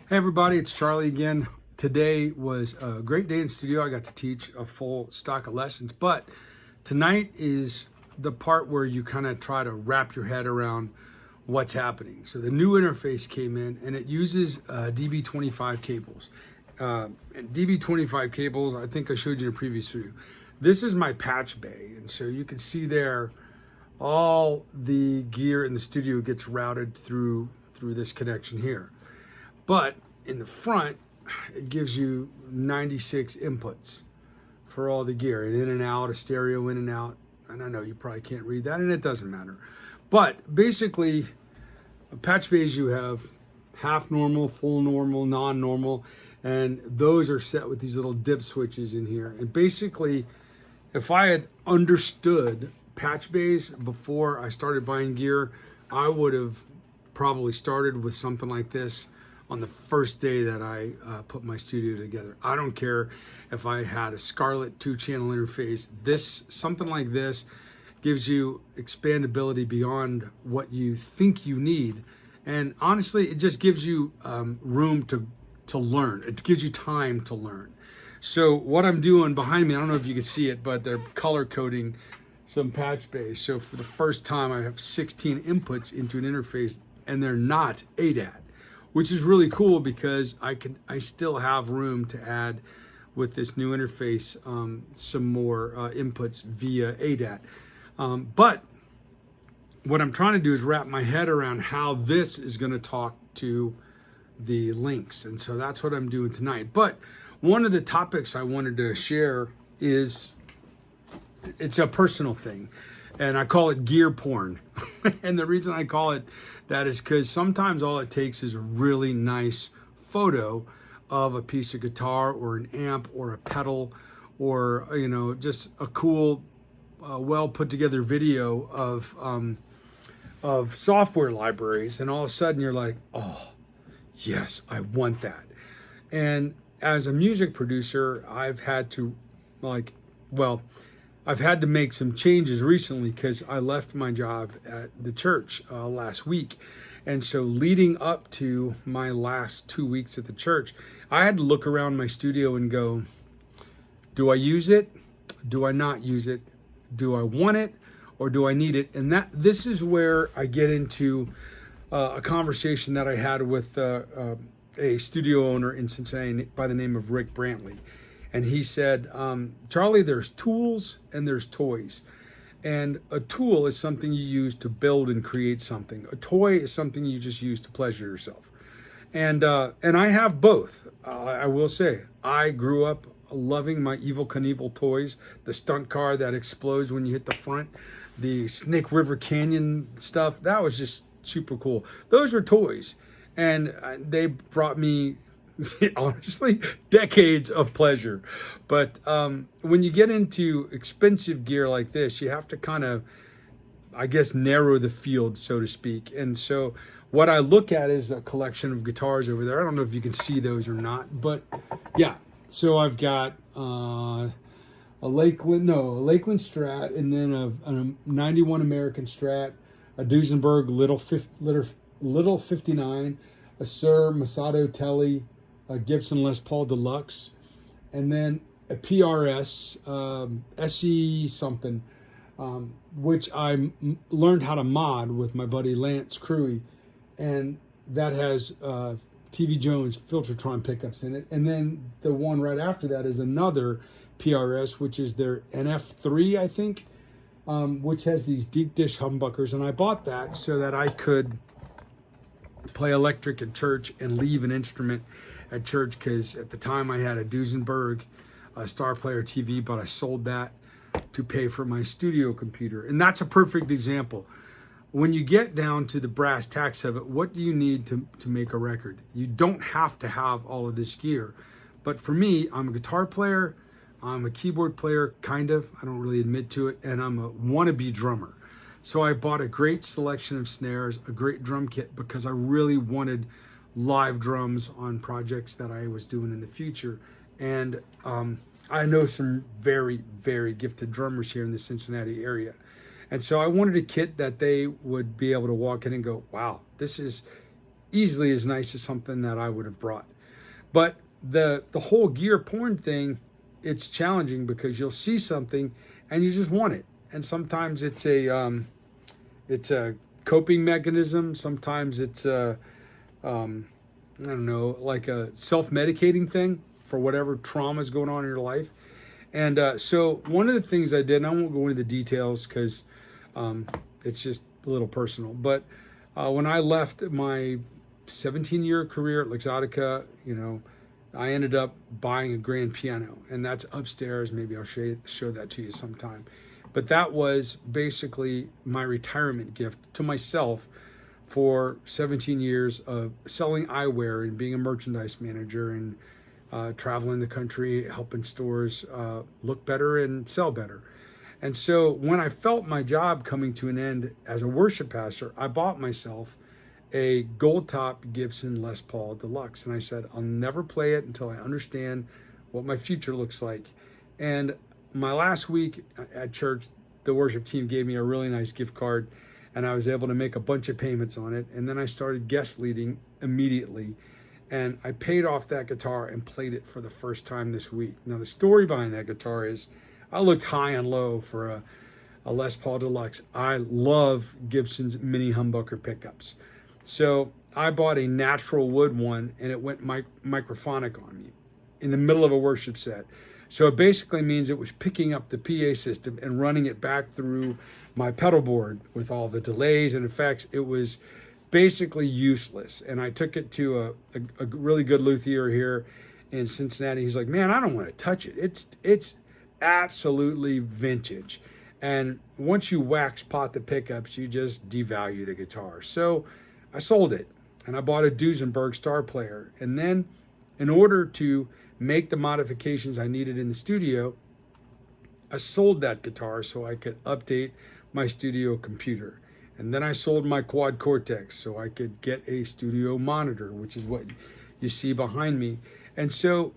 Hey everybody, it's Charlie again. Today was a great day in studio. I got to teach a full stock of lessons, but tonight is the part where you kind of try to wrap your head around what's happening. So the new interface came in and it uses DB25 cables. And DB25 cables, I think I showed you in a previous video. This is my patch bay, and so you can see there all the gear in the studio gets routed through this connection here. But in the front, it gives you 96 inputs for all the gear, an in and out, a stereo in and out. And I know you probably can't read that, and it doesn't matter. But basically, patch bays, you have half normal, full normal, non-normal, and those are set with these little dip switches in here. And basically, if I had understood patch bays before I started buying gear, I would have probably started with something like this on the first day that I put my studio together. I don't care if I had a Scarlett 2-channel interface. Something like this gives you expandability beyond what you think you need. And honestly, it just gives you room to learn. It gives you time to learn. So what I'm doing behind me, I don't know if you can see it, but they're color coding some patch bays. So for the first time, I have 16 inputs into an interface, and they're not ADAT, which is really cool because I still have room to add with this new interface some more inputs via ADAT. But what I'm trying to do is wrap my head around how this is going to talk to the links, and so that's what I'm doing tonight. But one of the topics I wanted to share is, it's a personal thing, and I call it gear porn. And the reason I call it that is because sometimes all it takes is a really nice photo of a piece of guitar or an amp or a pedal, or just a cool, well put together video of software libraries, and all of a sudden you're like, oh yes, I want that. And as a music producer, I've had to make some changes recently because I left my job at the church last week. And so leading up to my last 2 weeks at the church, I had to look around my studio and go, do I use it? Do I not use it? Do I want it? Or do I need it? And this is where I get into a conversation that I had with a studio owner in Cincinnati by the name of Rick Brantley. And he said, Charlie, there's tools and there's toys. And a tool is something you use to build and create something. A toy is something you just use to pleasure yourself. And I have both. I will say, I grew up loving my Evel Knievel toys, the stunt car that explodes when you hit the front, the Snake River Canyon stuff. That was just super cool. Those were toys. And they brought me, honestly, decades of pleasure. But when you get into expensive gear like this, you have to kind of, I guess, narrow the field, so to speak. And so what I look at is a collection of guitars over there. I don't know if you can see those or not, but yeah. So I've got a Lakeland Strat, and then a 91 American Strat, a Duesenberg Little 59, a Sir Masato Telly, a Gibson Les Paul Deluxe, and then a PRS SE something, which I learned how to mod with my buddy Lance Crewy, and that has TV Jones Filtertron pickups in it. And then the one right after that is another PRS, which is their NF3, I think, which has these deep dish humbuckers. And I bought that so that I could play electric at church and leave an instrument at church, because at the time I had a Duesenberg Star Player TV, but I sold that to pay for my studio computer. And that's a perfect example. When you get down to the brass tacks of it, what do you need to make a record? You don't have to have all of this gear. But for me, I'm a guitar player, I'm a keyboard player, kind of, I don't really admit to it, and I'm a wannabe drummer. So I bought a great selection of snares, a great drum kit, because I really wanted live drums on projects that I was doing in the future. And I know some very, very gifted drummers here in the Cincinnati area. And so I wanted a kit that they would be able to walk in and go, wow, this is easily as nice as something that I would have brought. But the whole gear porn thing, it's challenging because you'll see something and you just want it. And sometimes it's a coping mechanism. Sometimes it's a I don't know, like a self-medicating thing for whatever trauma is going on in your life. And so one of the things I did, and I won't go into the details because it's just a little personal, but when I left my 17-year career at Luxottica, I ended up buying a grand piano, and that's upstairs. Maybe I'll show that to you sometime. But that was basically my retirement gift to myself for 17 years of selling eyewear and being a merchandise manager and traveling the country, helping stores look better and sell better. And so when I felt my job coming to an end as a worship pastor, I bought myself a gold top Gibson Les Paul Deluxe. And I said, I'll never play it until I understand what my future looks like. And my last week at church, the worship team gave me a really nice gift card, and I was able to make a bunch of payments on it. And then I started guest leading immediately. And I paid off that guitar and played it for the first time this week. Now, the story behind that guitar is I looked high and low for a Les Paul Deluxe. I love Gibson's mini humbucker pickups. So I bought a natural wood one, and it went microphonic on me in the middle of a worship set. So it basically means it was picking up the PA system and running it back through my pedal board with all the delays and effects. It was basically useless. And I took it to a really good luthier here in Cincinnati. He's like, man, I don't want to touch it. It's absolutely vintage. And once you wax pot the pickups, you just devalue the guitar. So I sold it, and I bought a Duesenberg Star Player. And then in order to make the modifications I needed in the studio, I sold that guitar so I could update my studio computer. And then I sold my Quad Cortex so I could get a studio monitor, which is what you see behind me. And so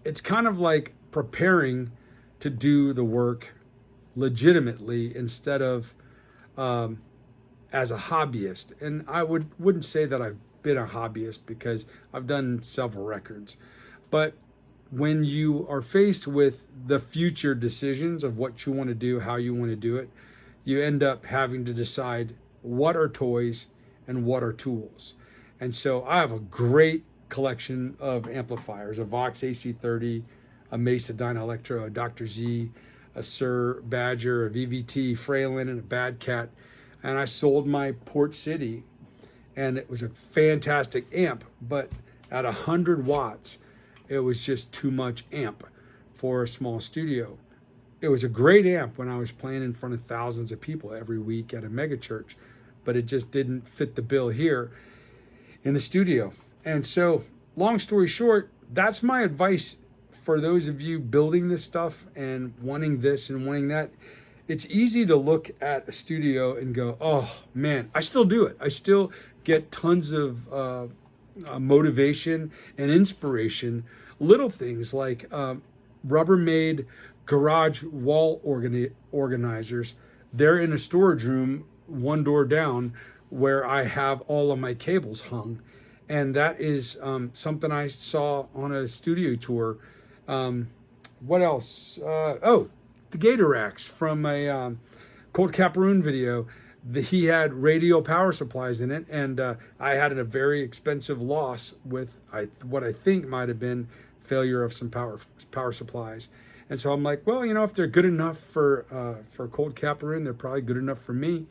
it's kind of like preparing to do the work legitimately instead of as a hobbyist. And I wouldn't say that I've been a hobbyist because I've done several records. But when you are faced with the future decisions of what you want to do, how you want to do it, you end up having to decide what are toys and what are tools. And so I have a great collection of amplifiers, a Vox AC30, a Mesa Dynalectro, a Dr. Z, a Sir Badger, a VVT, Fralin, and a Bad Cat. And I sold my Port City, and it was a fantastic amp, but at 100 watts, it was just too much amp for a small studio. It was a great amp when I was playing in front of thousands of people every week at a mega church, but it just didn't fit the bill here in the studio. And so, long story short, that's my advice for those of you building this stuff and wanting this and wanting that. It's easy to look at a studio and go, oh man, I still do it. I still get tons of motivation and inspiration. Little things like Rubbermaid garage wall organizers. They're in a storage room one door down where I have all of my cables hung. And that is something I saw on a studio tour. What else? The Gator Racks from a Colt Caparoon video. He had radio power supplies in it, and I had a very expensive loss with what I think might have been failure of some power supplies. And so I'm like, well, if they're good enough for Colt Caparoon, they're probably good enough for me.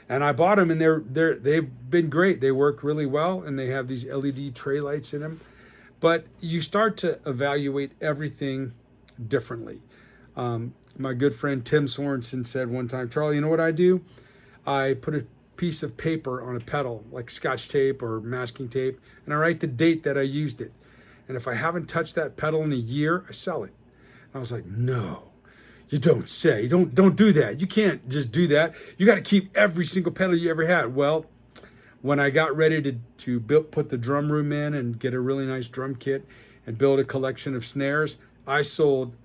And I bought them, and they've been great. They work really well, and they have these LED tray lights in them. But you start to evaluate everything differently. My good friend Tim Sorensen said one time, Charlie, you know what I do? I put a piece of paper on a pedal, like Scotch tape or masking tape, and I write the date that I used it. And if I haven't touched that pedal in a year, I sell it. And I was like, no, you don't say. Don't do that. You can't just do that. You got to keep every single pedal you ever had. Well, when I got ready to put the drum room in and get a really nice drum kit and build a collection of snares, I sold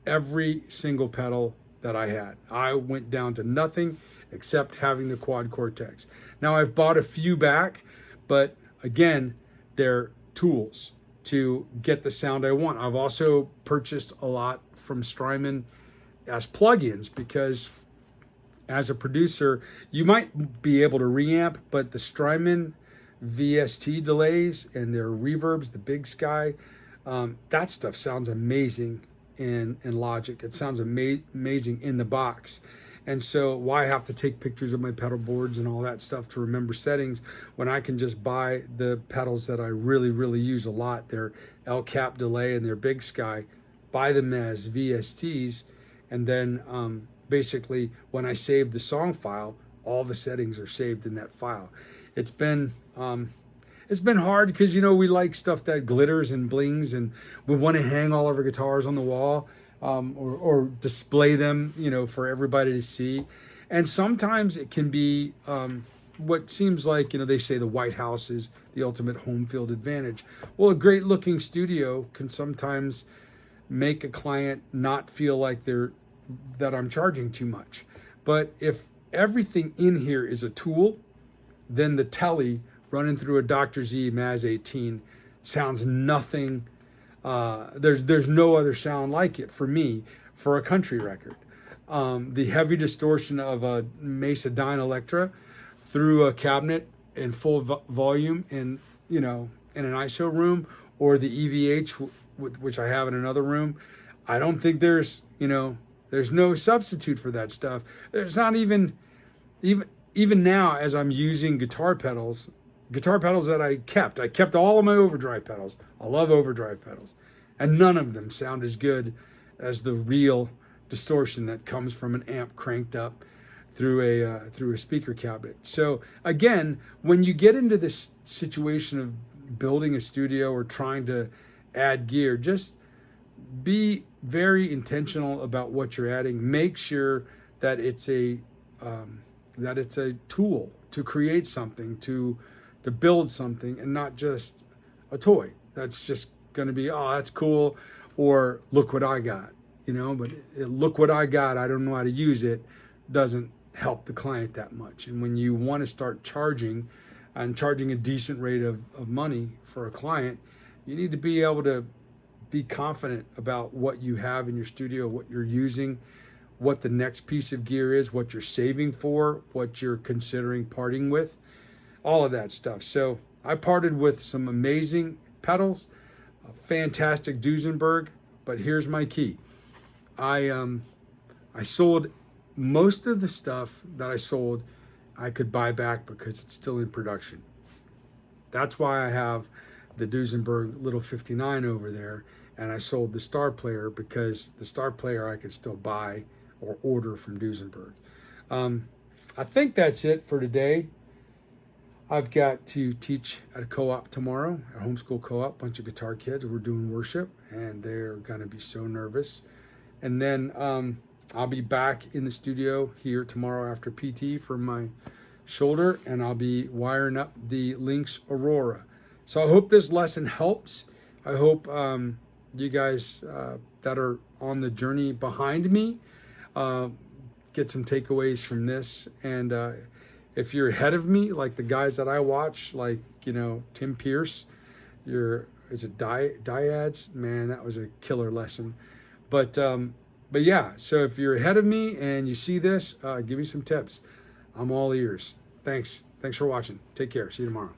every single pedal that I had. I went down to nothing except having the Quad Cortex. Now I've bought a few back, but again, they're tools to get the sound I want. I've also purchased a lot from Strymon as plugins because as a producer, you might be able to reamp, but the Strymon VST delays and their reverbs, the Big Sky, that stuff sounds amazing in Logic. It sounds amazing in the box. And so why have to take pictures of my pedal boards and all that stuff to remember settings when I can just buy the pedals that I really, really use a lot, their El Cap delay and their Big Sky, buy them as VSTs, and then basically when I save the song file, all the settings are saved in that file. It's been hard because, you know, we like stuff that glitters and blings, and we want to hang all of our guitars on the wall, or display them, you know, for everybody to see. And sometimes it can be what seems like, you know, they say the White House is the ultimate home field advantage. Well, a great looking studio can sometimes make a client not feel like that I'm charging too much. But if everything in here is a tool, then the Tele running through a Dr. Z Maz 18 sounds nothing. There's no other sound like it for me for a country record. The heavy distortion of a Mesa Dynalectra through a cabinet in full volume in an ISO room, or the EVH which I have in another room, I don't think there's no substitute for that stuff. There's not even now, as I'm using guitar pedals that I kept all of my overdrive pedals. I love overdrive pedals, and none of them sound as good as the real distortion that comes from an amp cranked up through a speaker cabinet. So again, when you get into this situation of building a studio or trying to add gear, just be very intentional about what you're adding. Make sure that it's a tool to create something, to build something, and not just a toy that's just going to be, oh, that's cool, or look what I got, but look what I got, I don't know how to use it, doesn't help the client that much. And when you want to start charging a decent rate of money for a client, you need to be able to be confident about what you have in your studio, what you're using, what the next piece of gear is, what you're saving for, what you're considering parting with, all of that stuff. So I parted with some amazing pedals, a fantastic Duesenberg, but here's my key. I sold most of the stuff that I sold, I could buy back because it's still in production. That's why I have the Duesenberg Little 59 over there, and I sold the Star Player because the Star Player I could still buy or order from Duesenberg. I think that's it for today. I've got to teach at a co-op tomorrow, at homeschool co-op, bunch of guitar kids. We're doing worship, and they're gonna be so nervous. And then I'll be back in the studio here tomorrow after PT for my shoulder, and I'll be wiring up the Lynx Aurora. So I hope this lesson helps. I hope you guys that are on the journey behind me get some takeaways from this. And if you're ahead of me, like the guys that I watch, like, Tim Pierce, is it Dyads? Man, that was a killer lesson. But yeah, so if you're ahead of me and you see this, give me some tips. I'm all ears. Thanks for watching. Take care. See you tomorrow.